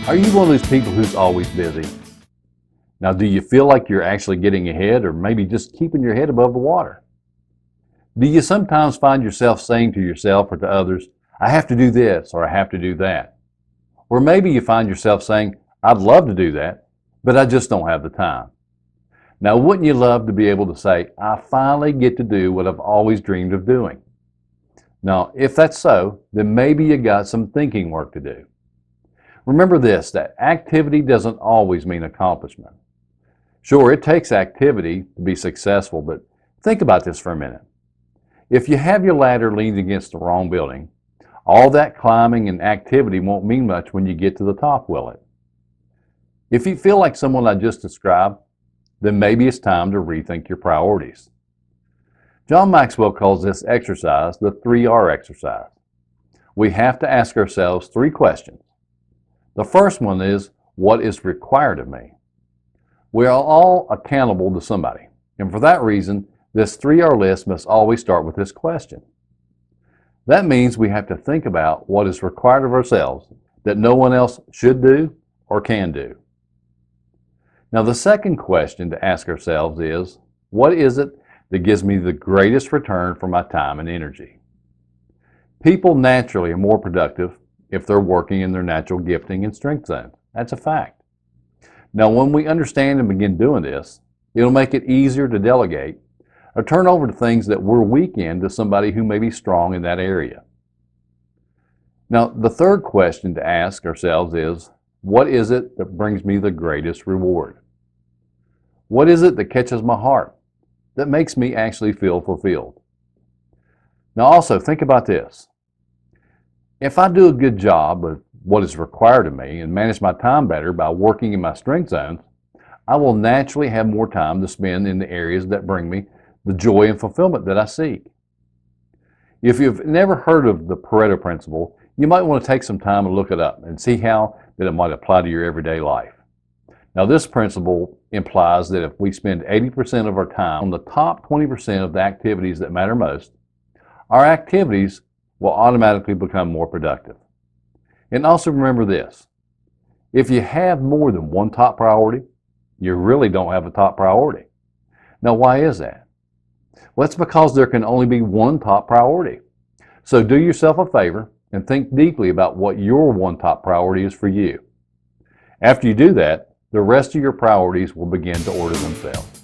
Are you one of those people who's always busy? Now, do you feel like you're actually getting ahead or maybe just keeping your head above the water? Do you sometimes find yourself saying to yourself or to others, I have to do this or I have to do that? Or maybe you find yourself saying, I'd love to do that, but I just don't have the time. Now, wouldn't you love to be able to say, I finally get to do what I've always dreamed of doing? Now, if that's so, then maybe you got some thinking work to do. Remember this, that activity doesn't always mean accomplishment. Sure, it takes activity to be successful, but think about this for a minute. If you have your ladder leaned against the wrong building, all that climbing and activity won't mean much when you get to the top, will it? If you feel like someone I just described, then maybe it's time to rethink your priorities. John Maxwell calls this exercise the 3R exercise. We have to ask ourselves 3 questions. The first one is, what is required of me? We are all accountable to somebody, and for that reason, this 3R list must always start with this question. That means we have to think about what is required of ourselves that no one else should do or can do. Now, the second question to ask ourselves is, what is it that gives me the greatest return for my time and energy? People naturally are more productive if they're working in their natural gifting and strength zone. That's a fact. Now, when we understand and begin doing this, it'll make it easier to delegate or turn over to things that we're weak in to somebody who may be strong in that area. Now, the third question to ask ourselves is, what is it that brings me the greatest reward? What is it that catches my heart, that makes me actually feel fulfilled? Now, also, think about this. If I do a good job of what is required of me and manage my time better by working in my strength zones, I will naturally have more time to spend in the areas that bring me the joy and fulfillment that I seek. If you've never heard of the Pareto Principle, you might want to take some time and look it up and see how that it might apply to your everyday life. Now, this principle implies that if we spend 80% of our time on the top 20% of the activities that matter most, our activities will automatically become more productive. And also remember this, if you have more than one top priority, you really don't have a top priority. Now, why is that? Well, it's because there can only be one top priority. So do yourself a favor and think deeply about what your one top priority is for you. After you do that, the rest of your priorities will begin to order themselves.